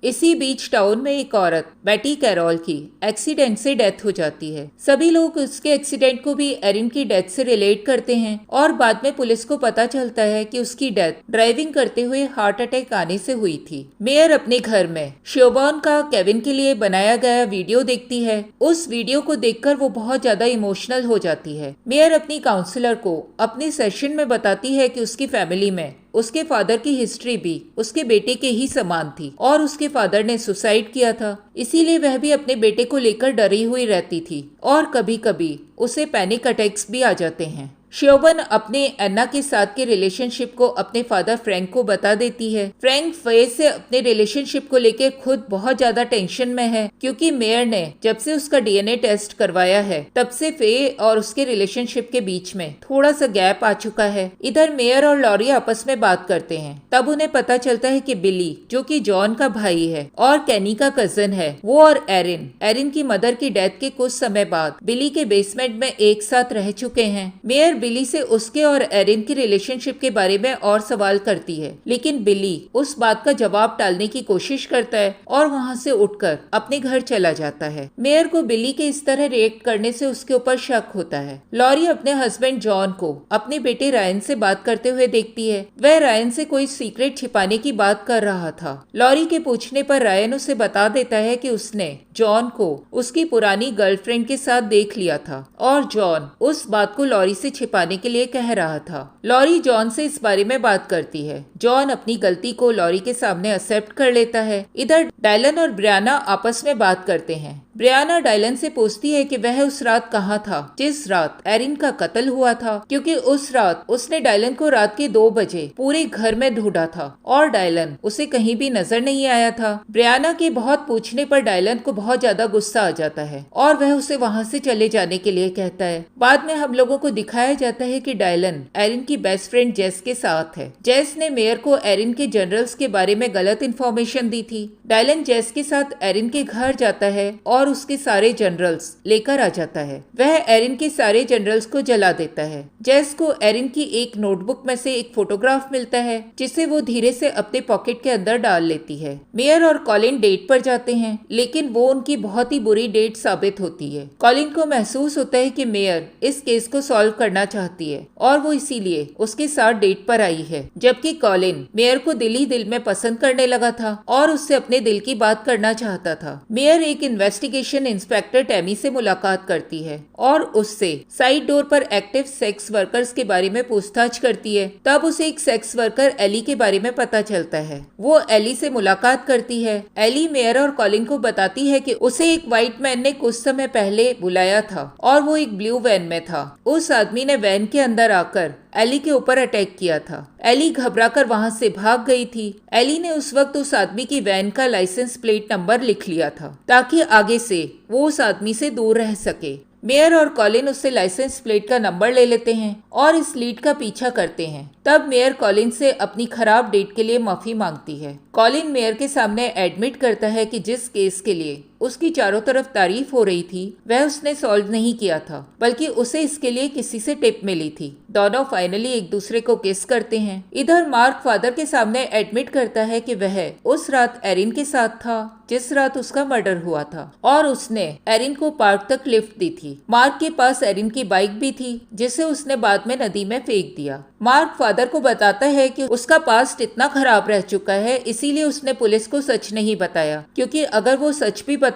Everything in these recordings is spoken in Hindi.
इसी बीच टाउन में एक औरत बेटी कैरोल की एक्सीडेंट से डेथ हो जाती है। सभी लोग उसके एक्सीडेंट को भी एरिन की डेथ से रिलेट करते हैं और बाद में पुलिस को पता चलता है कि उसकी डेथ ड्राइविंग करते हुए हार्ट अटैक आने से हुई थी। मेयर अपने घर में श्योबॉर्न का केविन के लिए बनाया गया वीडियो देखती है। उस वीडियो को देखकर वो बहुत ज्यादा इमोशनल हो जाती है। मेयर अपनी काउंसलर को अपने सेशन में बताती है कि उसकी फैमिली में उसके फादर की हिस्ट्री भी उसके बेटे के ही समान थी और उसके फादर ने सुसाइड किया था, इसीलिए वह भी अपने बेटे को लेकर डरी हुई रहती थी और कभी कभी उसे पैनिक अटैक्स भी आ जाते हैं। श्योबन अपने एन्ना के साथ के रिलेशनशिप को अपने फादर फ्रैंक को बता देती है। फ्रैंक फे से अपने रिलेशनशिप को लेकर खुद बहुत ज्यादा टेंशन में है क्योंकि मेयर ने जब से उसका डीएनए टेस्ट करवाया है तब से फे और उसके रिलेशनशिप के बीच में थोड़ा सा गैप आ चुका है। इधर मेयर और लॉरी आपस में बात करते हैं, तब उन्हें पता चलता है कि बिली जो कि जॉन का भाई है और कैनी का कजन है, वो और एरिन की मदर की डेथ के कुछ समय बाद बिली के बेसमेंट में एक साथ रह चुके हैं। मेयर बिली से उसके और एरिन की रिलेशनशिप के बारे में और सवाल करती है, लेकिन बिली उस बात का जवाब टालने की कोशिश करता है और वहाँ से उठकर अपने घर चला जाता है। मेयर को बिली के इस तरह रिएक्ट करने से उसके ऊपर शक होता है। लॉरी अपने हस्बैंड जॉन को अपने बेटे रायन से बात करते हुए देखती है। वह रायन से कोई सीक्रेट छिपाने की बात कर रहा था। लॉरी के पूछने पर रायन उसे बता देता है कि उसने जॉन को उसकी पुरानी गर्लफ्रेंड के साथ देख लिया था और जॉन उस बात को लॉरी से छिपाने के लिए कह रहा था। लॉरी जॉन से इस बारे में बात करती है। जॉन अपनी गलती को लॉरी के सामने एक्सेप्ट कर लेता है। इधर डायलन और ब्रियाना आपस में बात करते हैं। ब्रियाना डायलन से पूछती है कि वह उस रात कहाँ था जिस रात एरिन का कत्ल हुआ था, क्योंकि उस रात उसने डायलन को रात के 2 बजे पूरे घर में ढूंढा था और डायलन उसे कहीं भी नजर नहीं आया था। ब्रियाना के बहुत पूछने पर डायलन को बहुत ज्यादा गुस्सा आ जाता है और वह उसे वहाँ से चले जाने के लिए कहता है। बाद में हम लोगों को दिखाया जाता है कि डायलन एरिन की बेस्ट फ्रेंड जेस के साथ है। जेस ने मेयर को एरिन के जनरल्स के बारे में गलत इन्फॉर्मेशन दी थी। डायलन जेस के साथ एरिन के घर जाता है और उसके सारे जनरल्स लेकर आ जाता है। वह एरिन के सारे जनरल्स को जला देता है। जेस को एरिन की एक नोटबुक में से एक फोटोग्राफ मिलता है जिसे वो धीरे से अपने पॉकेट के अंदर डाल लेती है। मेयर और कॉलिन डेट पर जाते हैं, लेकिन वो उनकी बहुत ही बुरी डेट साबित होती है। कॉलिन को महसूस होता है कि मेयर इस केस को सॉल्व करना चाहती है और वो इसीलिए उसके साथ डेट पर आई है, जबकि कॉलिन मेयर को दिल ही दिल में पसंद करने लगा था और उससे अपने दिल की बात करना चाहता था। मेयर एक इन्वेस्टिगेशन इंस्पेक्टर टैमी से मुलाकात करती है और उससे साइड डोर पर एक्टिव सेक्स वर्कर्स के बारे में पूछताछ करती है। तब उसे एक सेक्स वर्कर एली के बारे में पता चलता है। वो एली से मुलाकात करती है। एली मेयर और कॉलिन को बताती है कि उसे एक व्हाइट मैन ने कुछ समय पहले बुलाया था और वो एक ब्लू वैन में था। उस आदमी ने वैन के अंदर आकर एली के ऊपर अटैक किया था। एली घबराकर वहां से भाग गई थी। एली ने उस वक्त उस आदमी की वैन का लाइसेंस प्लेट नंबर लिख लिया था ताकि आगे से वो उस आदमी से दूर रह सके। मेयर और कॉलिन उससे लाइसेंस प्लेट का नंबर ले लेते हैं और इस लीड का पीछा करते हैं। तब मेयर कॉलिन से अपनी खराब डेट के लिए माफी मांगती है। कॉलिन मेयर के सामने एडमिट करता है कि जिस केस के लिए उसकी चारों तरफ तारीफ हो रही थी वह उसने सॉल्व नहीं किया था, बल्कि उसे इसके लिए किसी से टिप मिली थी। दोनों फाइनली एक दूसरे को किस करते हैं। इधर मार्क फादर के सामने एडमिट करता है कि वह उस रात एरिन के साथ था जिस रात उसका मर्डर हुआ था और उसने एरिन को पार्क तक लिफ्ट दी थी। मार्क के पास एरिन की बाइक भी थी जिसे उसने बाद में नदी में फेंक दिया। मार्क फादर को बताता है कि उसका पास्ट इतना खराब रह चुका है, इसीलिए उसने पुलिस को सच नहीं बताया, क्योंकि अगर वो सच भी बताता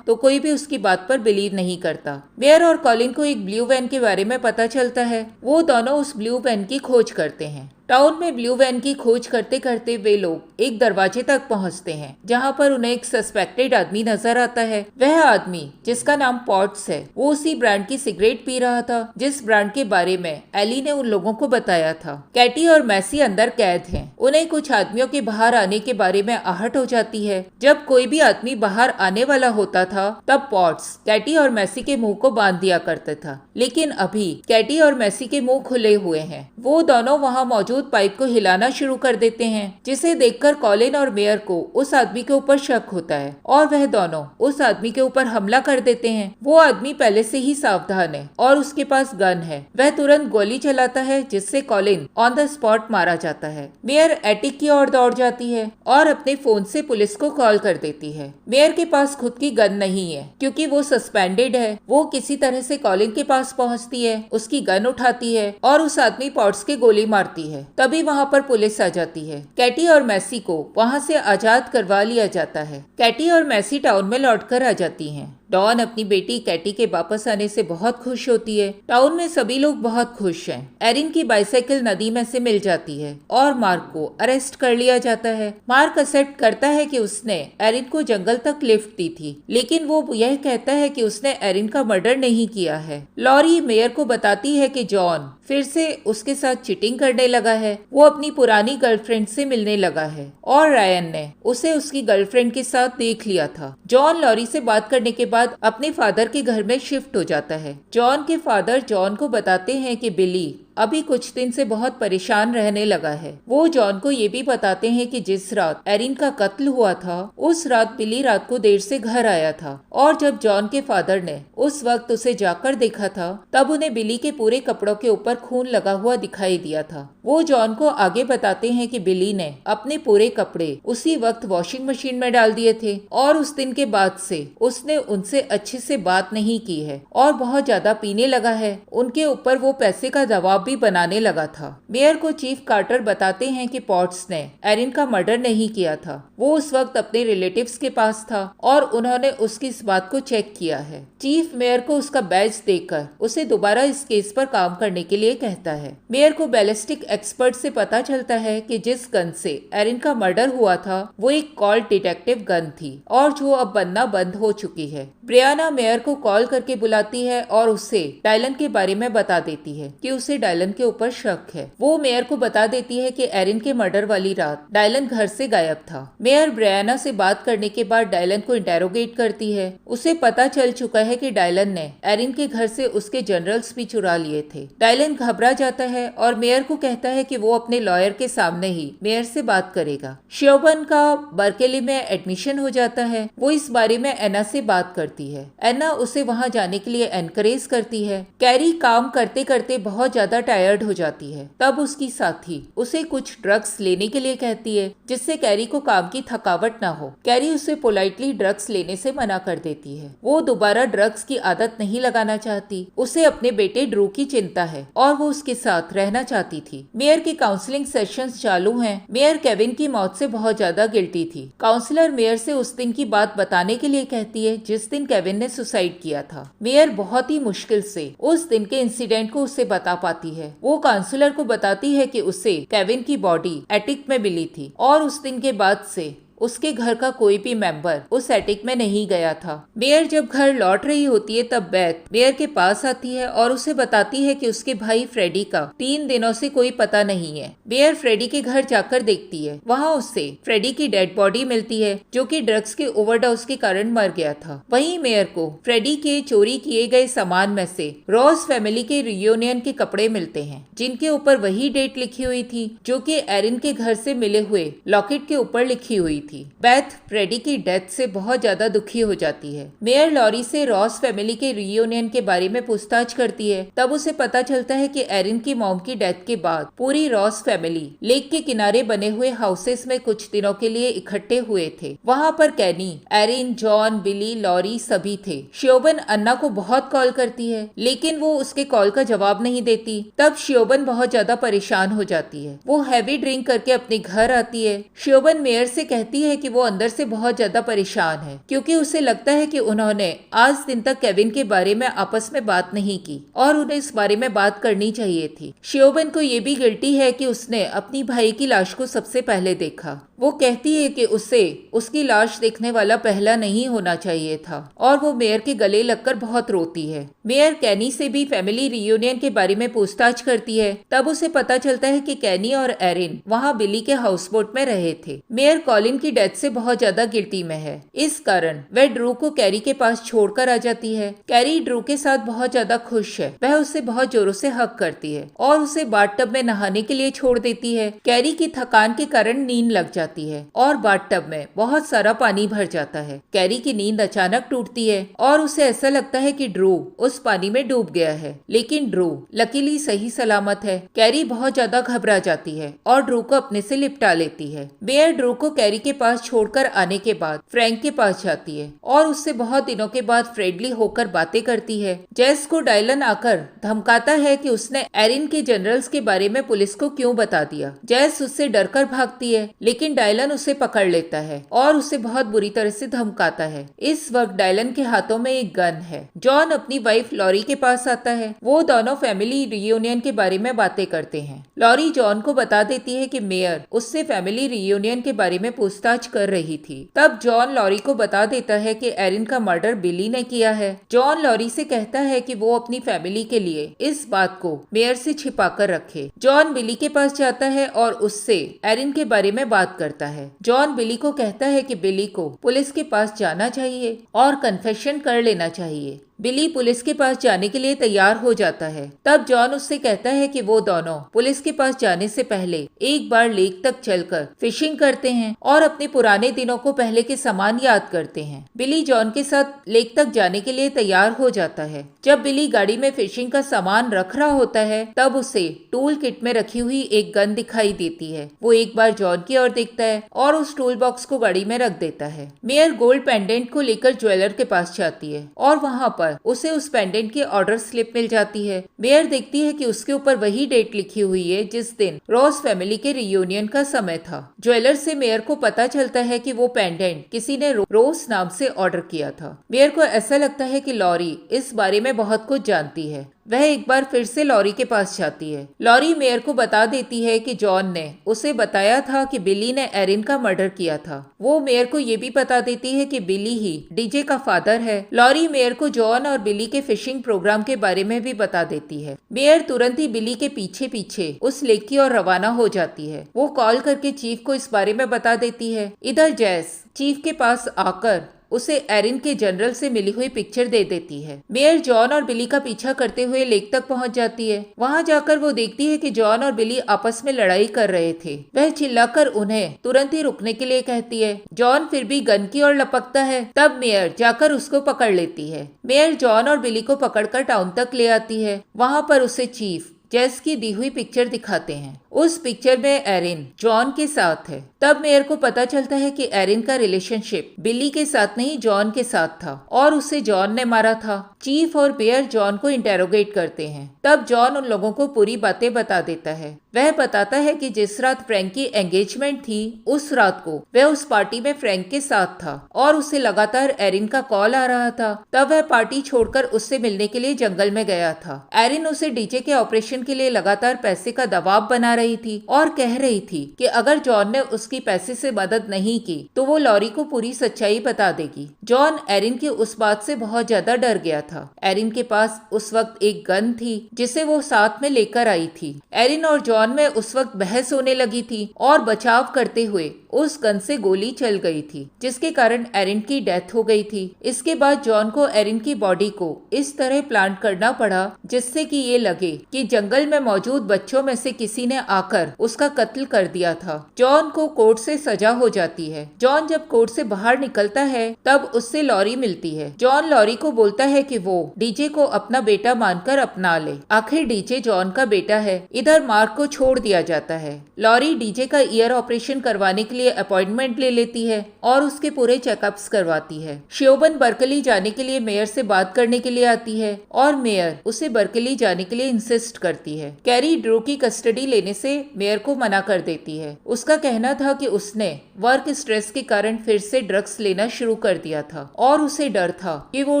तो कोई भी उसकी बात पर बिलीव नहीं करता। मेयर और कॉलिन को एक ब्लू वैन के बारे में पता चलता है। वो दोनों उस ब्लू वैन की खोज करते हैं। टाउन में ब्लू वैन की खोज करते करते वे लोग एक दरवाजे तक पहुंचते हैं जहां पर उन्हें एक सस्पेक्टेड आदमी नजर आता है। वह आदमी जिसका नाम पॉट्स है, वो उसी ब्रांड की सिगरेट पी रहा था जिस ब्रांड के बारे में एली ने उन लोगों को बताया था। कैटी और मैसी अंदर कैद हैं। उन्हें कुछ आदमियों के बाहर आने के बारे में आहट हो जाती है। जब कोई भी आदमी बाहर आने वाला होता था तब पॉट्स कैटी और मैसी के मुंह को बांध दिया करता था, लेकिन अभी कैटी और मैसी के मुंह खुले हुए हैं। वो दोनों वहाँ मौजूद मौजूद पाइप को हिलाना शुरू कर देते हैं, जिसे देखकर कॉलिन और मेयर को उस आदमी के ऊपर शक होता है और वह दोनों उस आदमी के ऊपर हमला कर देते हैं। वो आदमी पहले से ही सावधान है और उसके पास गन है। वह तुरंत गोली चलाता है, जिससे कॉलिन ऑन द स्पॉट मारा जाता है। मेयर एटिक की ओर दौड़ जाती है और अपने फोन से पुलिस को कॉल कर देती है। मेयर के पास खुद की गन नहीं है क्योंकि वो सस्पेंडेड है। वो किसी तरह से कॉलिन के पास पहुंचती है, उसकी गन उठाती है और उस आदमी पॉट्स के गोली मारती है। तभी वहां पर पुलिस आ जाती है। कैटी और मैसी को वहां से आजाद करवा लिया जाता है। कैटी और मैसी टाउन में लौटकर आ जाती हैं। डॉन अपनी बेटी कैटी के वापस आने से बहुत खुश होती है। टाउन में सभी लोग बहुत खुश हैं। एरिन की बाइसाइकिल नदी में से मिल जाती है और मार्क को अरेस्ट कर लिया जाता है। मार्क एक्सेप्ट करता है कि उसने एरिन को जंगल तक लिफ्ट दी थी, लेकिन वो यह कहता है कि उसने एरिन का मर्डर नहीं किया है। लॉरी मेयर को बताती है कि जॉन फिर से उसके साथ चीटिंग करने लगा है। वो अपनी पुरानी गर्लफ्रेंड से मिलने लगा है और रायन ने उसे उसकी गर्लफ्रेंड के साथ देख लिया था। जॉन लॉरी से बात करने के बाद अपने फादर के घर में शिफ्ट हो जाता है। जॉन के फादर जॉन को बताते हैं कि बिली अभी कुछ दिन से बहुत परेशान रहने लगा है। वो जॉन को ये भी बताते हैं कि जिस रात एरिन का कत्ल हुआ था, उस रात बिली रात को देर से घर आया था और जब जॉन के फादर ने उस वक्त उसे जाकर देखा था, तब उन्हें बिली के पूरे कपड़ों के ऊपर खून लगा हुआ दिखाई दिया था। वो जॉन को आगे बताते हैं कि बिली ने अपने पूरे कपड़े उसी वक्त वॉशिंग मशीन में डाल दिए थे और उस दिन के बाद से उसने उनसे अच्छे से बात नहीं की है और बहुत ज्यादा पीने लगा है। उनके ऊपर वो पैसे का दबाव भी बनाने लगा था। मेयर को चीफ कार्टर बताते हैं कि पॉट्स ने एरिन का मर्डर नहीं किया था। वो उस वक्त अपने रिलेटिव्स के पास था और उन्होंने उसकी इस बात को चेक किया है। चीफ मेयर को उसका बैज देकर उसे दोबारा इस केस पर काम करने के लिए कहता है। मेयर को बैलिस्टिक एक्सपर्ट से पता चलता है कि जिस गन से एरिन का मर्डर हुआ था वो एक कॉल डिटेक्टिव गन थी और जो अब बनना बंद हो चुकी है। ब्रियाना मेयर को कॉल करके बुलाती है और उसे डायलन के बारे में बता देती है कि उसे डायलन के ऊपर शक है। वो मेयर को बता देती है कि एरिन के मर्डर वाली रात डायलन घर से गायब था। मेयर ब्रियाना से बात करने के बाद डायलन को इंटेरोगेट करती है। उसे पता चल चुका है कि डायलन ने एरिन के घर से उसके जनरल्स भी चुरा लिए थे। डायलन घबरा जाता है और मेयर को कहता है कि वो अपने लॉयर के सामने ही मेयर से बात करेगा। श्योबन का बर्कली में एडमिशन हो जाता है। वो इस बारे में एना से बात करती है। एना उसे वहां जाने के लिए एनकरेज करती है। कैरी काम करते करते बहुत ज्यादा टायर्ड हो जाती है। तब उसकी साथी उसे कुछ ड्रग्स लेने के लिए कहती है, जिससे कैरी को काम की थकावट ना हो। कैरी उसे पोलाइटली ड्रग्स लेने से मना कर देती है। वो दोबारा ड्रग्स की आदत नहीं लगाना चाहती। उसे अपने बेटे ड्रू की चिंता है और वो उसके साथ रहना चाहती थी। मेयर की काउंसलिंग सेशंस चालू हैं। मेयर केविन की मौत से बहुत ज्यादा गिल्टी थी। काउंसलर मेयर से उस दिन की बात बताने के लिए कहती है जिस दिन केविन ने सुसाइड किया था। मेयर बहुत ही मुश्किल से उस दिन के इंसिडेंट को उसे बता पाती है। वो काउंसलर को बताती है कि उसे केविन की बॉडी एटिक में मिली थी और उस दिन के बाद से उसके घर का कोई भी मेंबर उस एटिक में नहीं गया था। मेयर जब घर लौट रही होती है तब बेथ मेयर के पास आती है और उसे बताती है कि उसके भाई फ्रेडी का 3 दिनों से कोई पता नहीं है। मेयर फ्रेडी के घर जाकर देखती है। वहाँ उसे फ्रेडी की डेड बॉडी मिलती है जो कि ड्रग्स के ओवरडोज के कारण मर गया था। वहीं मेयर को फ्रेडी के चोरी किए गए सामान में से रॉस फैमिली के रियूनियन के कपड़े मिलते हैं, जिनके ऊपर वही डेट लिखी हुई थी जो कि एरिन के घर से मिले हुए लॉकेट के ऊपर लिखी हुई थी। बेथ फ्रेडी की डेथ से बहुत ज्यादा दुखी हो जाती है। मेयर लॉरी से रॉस फैमिली के रियूनियन के बारे में पूछताछ करती है। तब उसे पता चलता है कि एरिन की मॉम की डेथ के बाद पूरी रॉस फैमिली लेक के किनारे बने हुए हाउसेस में कुछ दिनों के लिए इकट्ठे हुए थे। वहाँ पर कैनी, एरिन, जॉन, बिली, लॉरी सभी थे। श्योबन अन्ना को बहुत कॉल करती है, लेकिन वो उसके कॉल का जवाब नहीं देती। तब श्योबन बहुत ज्यादा परेशान हो जाती है। वो हैवी ड्रिंक करके अपने घर आती है। श्योबन मेयर से कहती है कि वो अंदर से बहुत ज्यादा परेशान है क्योंकि उसे लगता है कि उन्होंने आज दिन तक केविन के बारे में आपस में बात नहीं की और उन्हें इस बारे में बात करनी चाहिए थी। श्योबन को ये भी गिल्टी है कि उसने अपनी भाई की लाश को सबसे पहले देखा। वो कहती है कि उसे उसकी लाश देखने वाला पहला नहीं होना चाहिए था और वो मेयर के गले लगकर बहुत रोती है। मेयर कैनी से भी फैमिली रियूनियन के बारे में पूछताछ करती है। तब उसे पता चलता है कि कैनी और एरिन वहाँ बिली के हाउसबोट में रहे थे। मेयर कॉलिन की डेथ से बहुत ज्यादा गिल्टी में है। इस कारण वह ड्रू को कैरी के पास छोड़कर आ जाती है। कैरी ड्रू के साथ बहुत ज्यादा खुश है। वह उसे बहुत जोरों से हक करती है और उसे बाथटब में नहाने के लिए छोड़ देती है। कैरी की थकान के कारण नींद लग जाती है और बाथटब में बहुत सारा पानी भर जाता है। कैरी की नींद अचानक टूटती है और उसे ऐसा लगता है कि ड्रू उस पानी में डूब गया है, लेकिन ड्रू लकीली सही सलामत है। कैरी बहुत ज्यादा घबरा जाती है और ड्रू को अपने से लिपटा लेती है। मेयर ड्रू को कैरी के पास छोड़कर आने के बाद फ्रैंक के पास जाती है और उससे बहुत दिनों के बाद फ्रेंडली होकर बातें करती है। जेस को डायलन आकर धमकाता है कि उसने एरिन के जनरल्स के बारे में पुलिस को क्यों बता दिया। जेस उससे डरकर भागती है, लेकिन डायलन उसे पकड़ लेता है और उसे बहुत बुरी तरह से धमकाता है। इस वक्त डायलन के हाथों में एक गन है। जॉन अपनी वाइफ लॉरी के पास आता है। वो दोनों फैमिली रियूनियन के बारे में बातें करते हैं। लॉरी जॉन को बता देती है कि मेयर उससे फैमिली रियूनियन के बारे में पूछताछ कर रही थी। तब जॉन लॉरी को बता देता है कि एरिन का मर्डर बिली ने किया है। जॉन लॉरी से कहता है कि वो अपनी फैमिली के लिए इस बात को मेयर से छिपा कर रखे। जॉन बिली के पास जाता है और उससे एरिन के बारे में बात करता है। जॉन बिली को कहता है कि बिली को पुलिस के पास जाना चाहिए और कन्फेशन कर लेना चाहिए। बिली पुलिस के पास जाने के लिए तैयार हो जाता है। तब जॉन उससे कहता है कि वो दोनों पुलिस के पास जाने से पहले एक बार लेक तक चलकर फिशिंग करते हैं और अपने पुराने दिनों को पहले के समान याद करते हैं। बिली जॉन के साथ लेक तक जाने के लिए तैयार हो जाता है। जब बिली गाड़ी में फिशिंग का सामान रख रहा होता है, तब उसे टूल किट में रखी हुई एक गन दिखाई देती है। वो एक बार जॉन की ओर देखता है और उस टूल बॉक्स को गाड़ी में रख देता है। मेयर गोल्ड पेंडेंट को लेकर ज्वेलर के पास जाती है और वहाँ पर उसे उस पेंडेंट की ऑर्डर स्लिप मिल जाती है। मेयर देखती है कि उसके ऊपर वही डेट लिखी हुई है जिस दिन रॉस फैमिली के रियूनियन का समय था। ज्वेलर से मेयर को पता चलता है कि वो पेंडेंट किसी ने रोस नाम से ऑर्डर किया था। मेयर को ऐसा लगता है कि लॉरी इस बारे में बहुत कुछ जानती है। वह एक बार फिर से लॉरी के पास जाती है। लॉरी मेयर को बता देती है कि जॉन ने उसे बताया था कि बिली ने एरिन का मर्डर किया था। वो मेयर को ये भी बता देती है कि बिली ही डीजे का फादर है। लॉरी मेयर को जॉन और बिली के फिशिंग प्रोग्राम के बारे में भी बता देती है। मेयर तुरंत ही बिली के पीछे पीछे उस लेक की ओर रवाना हो जाती है। वो कॉल करके चीफ को इस बारे में बता देती है। इधर जेस चीफ के पास आकर उसे एरिन के जनरल से मिली हुई पिक्चर दे देती है। मेयर जॉन और बिली का पीछा करते हुए लेक तक पहुंच जाती है। वहां जाकर वो देखती है कि जॉन और बिली आपस में लड़ाई कर रहे थे। वह चिल्लाकर उन्हें तुरंत ही रुकने के लिए कहती है। जॉन फिर भी गन की ओर लपकता है। तब मेयर जाकर उसको पकड़ लेती है। मेयर जॉन और बिली को पकड़कर टाउन तक ले आती है। वहां पर उसे चीफ जेस की दी हुई पिक्चर दिखाते हैं। उस पिक्चर में एरिन जॉन के साथ है। तब मेयर को पता चलता है कि एरिन का रिलेशनशिप बिली के साथ नहीं जॉन के साथ था और उसे जॉन ने मारा था। चीफ और मेयर जॉन को इंटेरोगेट करते हैं। तब जॉन उन लोगों को पूरी बातें बता देता है। वह बताता है कि जिस रात फ्रैंक की एंगेजमेंट थी, उस रात को वह उस पार्टी में फ्रैंक के साथ था और उसे लगातार एरिन का कॉल आ रहा था। तब वह पार्टी छोड़कर उससे मिलने के लिए जंगल में गया था। एरिन उसे डीजे के ऑपरेशन के लिए लगातार पैसे का दबाव बना रही थी और कह रही थी कि अगर जॉन ने उसकी पैसे से मदद नहीं की तो वो लॉरी को पूरी सच्चाई बता देगी। जॉन एरिन की उस बात से बहुत ज्यादा डर गया था। एरिन के पास उस वक्त एक गन थी जिसे वो साथ में लेकर आई थी। एरिन और जॉन में उस वक्त बहस होने लगी थी और बचाव करते हुए उस गन से गोली चल गई थी, जिसके कारण एरिन की डेथ हो गई थी। इसके बाद जॉन को एरिन की बॉडी को इस तरह प्लांट करना पड़ा जिससे कि ये लगे कि जंगल में मौजूद बच्चों में से किसी ने आकर उसका कत्ल कर दिया था। जॉन को कोर्ट से सजा हो जाती है। जॉन जब कोर्ट से बाहर निकलता है तब उससे लॉरी मिलती है। जॉन लॉरी को बोलता है कि वो डीजे को अपना बेटा मानकर अपना ले। आखिर डीजे जॉन का बेटा है। इधर मार्क को छोड़ दिया जाता है। लॉरी डीजे का ईयर ऑपरेशन करवाने के लिए अपॉइंटमेंट ले लेती है और उसके पूरे चेकअप्स करवाती है। शियोबन बर्कली जाने के लिए मेयर से बात करने के लिए आती है और मेयर उसे बर्कली जाने के लिए इंसिस्ट करती है। कैरी ड्रू की कस्टडी लेने से मेयर को मना कर देती है। उसका कहना था कि उसने वर्क स्ट्रेस के कारण फिर से ड्रग्स लेना शुरू कर दिया था और उसे डर था कि वो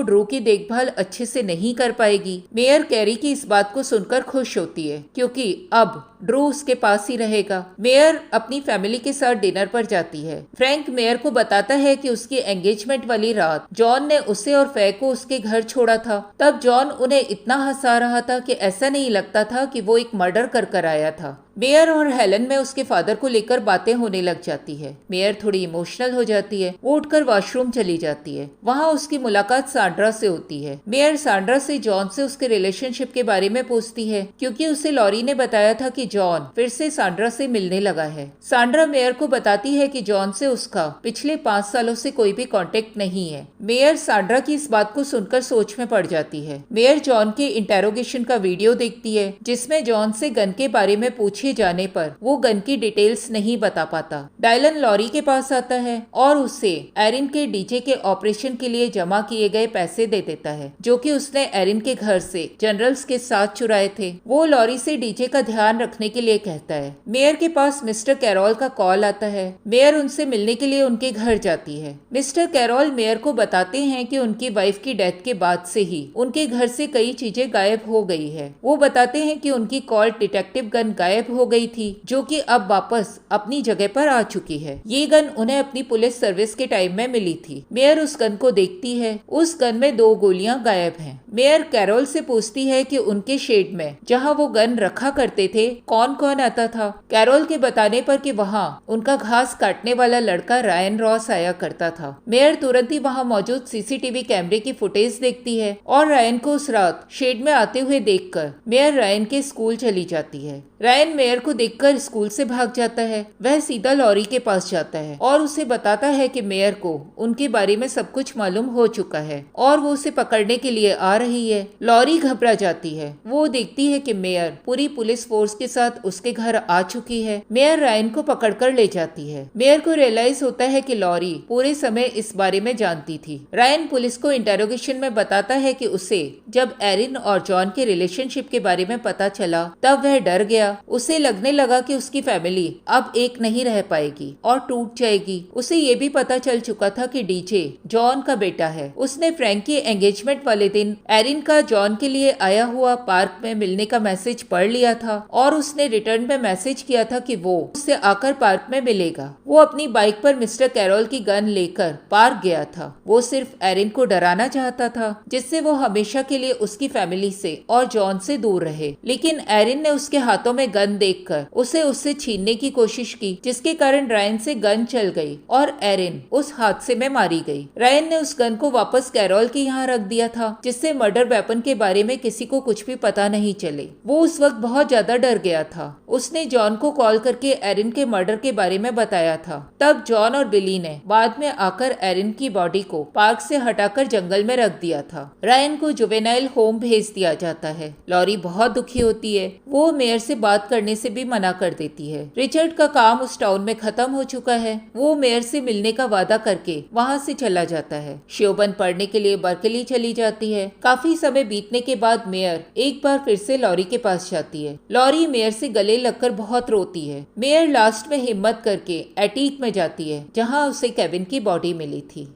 ड्रू की देखभाल अच्छे से नहीं कर पाएगी। मेयर कैरी की इस बात को सुनकर खुश होती है क्योंकि अब ड्रू उसके पास ही रहेगा। मेयर अपनी फैमिली के साथ डिनर पर जाती है। फ्रैंक मेयर को बताता है कि उसकी एंगेजमेंट वाली रात जॉन ने उसे और फे को उसके घर छोड़ा था। तब जॉन उन्हें इतना हंसा रहा था कि ऐसा नहीं लगता था कि वो एक मर्डर कर आया था। मेयर और हेलन में उसके फादर को लेकर बातें होने लग जाती है। मेयर थोड़ी इमोशनल हो जाती है। वो उठकर वॉशरूम चली जाती है। वहाँ उसकी मुलाकात सांड्रा से होती है। मेयर सांड्रा से जॉन से उसके रिलेशनशिप के बारे में पूछती है, क्योंकि उसे लॉरी ने बताया था कि जॉन फिर से सांड्रा से मिलने लगा है। सांड्रा मेयर को बताती है कि जॉन से उसका पिछले 5 सालों से कोई भी कांटेक्ट नहीं है। मेयर सांड्रा की इस बात को सुनकर सोच में पड़ जाती है। मेयर जॉन के इंटेरोगेशन का वीडियो देखती है, जिसमें जॉन से गन के बारे में पूछे जाने पर वो गन की डिटेल्स नहीं बता पाता। डायलन लॉरी के पास आता है और उसे एरिन के डीजे के ऑपरेशन के लिए जमा किए गए पैसे दे देता है, जो कि उसने एरिन के घर से जनरल्स के साथ चुराए थे। वो लॉरी से डीजे का ध्यान रखने के लिए कहता है। मेयर के पास मिस्टर कैरोल का कॉल आता है। मेयर उनसे मिलने के लिए उनके घर जाती है। मिस्टर कैरोल मेयर को बताते हैं कि उनकी वाइफ की डेथ के बाद से ही उनके घर से कई चीजें गायब हो गई है। वो बताते हैं कि उनकी कॉल डिटेक्टिव गन गायब हो गई थी, जो कि अब वापस अपनी जगह पर आ चुकी है। ये गन उन्हें अपनी पुलिस सर्विस के टाइम में मिली थी। मेयर उस गन को देखती है। उस गन में 2 गोलियां गायब हैं। मेयर कैरोल से पूछती है कि उनके शेड में जहां वो गन रखा करते थे कौन कौन आता था। कैरोल के बताने पर कि वहां उनका घास काटने वाला लड़का रायन रॉस आया करता था। मेयर तुरंत ही वहां मौजूद सीसीटीवी कैमरे की फुटेज देखती है और रायन को उस रात शेड में आते हुए देखकर मेयर रायन के स्कूल चली जाती है। रायन मेयर को देखकर स्कूल से भाग जाता है। वह सीधा लॉरी के पास जाता है और उसे बताता है कि मेयर को उनके बारे में सब कुछ मालूम हो चुका है और वो उसे पकड़ने के लिए आ रही है। लॉरी घबरा जाती है। वो देखती है कि मेयर पूरी पुलिस फोर्स के साथ उसके घर आ चुकी है। मेयर रायन को पकड़कर ले जाती है। मेयर को रियलाइज होता है कि लॉरी पूरे समय इस बारे में जानती थी। रायन पुलिस को इंटेरोगेशन में बताता है कि उसे जब एरिन और जॉन के रिलेशनशिप के बारे में पता चला तब वह डर गया। उसे लगने लगा कि उसकी फैमिली अब एक नहीं रह पाएगी और टूट जाएगी। उसे ये भी पता चल चुका था कि डीजे जॉन का बेटा है। उसने फ्रैंक की एंगेजमेंट वाले दिन एरिन का जॉन के लिए आया हुआ पार्क में मिलने का मैसेज पढ़ लिया था और उसने रिटर्न में मैसेज किया था कि वो उससे आकर पार्क में मिलेगा। वो अपनी बाइक पर मिस्टर कैरोल की गन लेकर पार्क गया था। वो सिर्फ एरिन को डराना चाहता था, जिससे वो हमेशा के लिए उसकी फैमिली से और जॉन से दूर रहे। लेकिन एरिन ने उसके हाथों में गन देखकर उसे उससे छीनने की कोशिश की, जिसके कारण रायन से गन चल गई और एरिन उस हादसे में मारी गई। रायन ने उस गन को वापस कैरोल के यहाँ रख दिया था, जिससे मर्डर वेपन के बारे में किसी को कुछ भी पता नहीं चले। वो उस वक्त बहुत ज्यादा डर गया था। उसने जॉन को कॉल करके एरिन के मर्डर के बारे में बताया था। तब जॉन और बिली ने बाद में आकर एरिन की बॉडी को पार्क से हटाकर जंगल में रख दिया था। रायन को जुवेनाइल होम भेज दिया जाता है। लॉरी बहुत दुखी होती है। वो मेयर से बात करने से भी मना कर देती है। रिचर्ड का काम उस टाउन में खत्म हो चुका है। वो मेयर से मिलने का वादा करके वहाँ से चला जाता है। श्योबन पढ़ने के लिए बर्कली चली जाती है। काफी समय बीतने के बाद मेयर एक बार फिर से लॉरी के पास जाती है। लॉरी मेयर से गले लगकर बहुत रोती है। मेयर लास्ट में हिम्मत करके एटीक में जाती है, जहाँ उसे केविन की बॉडी मिली थी।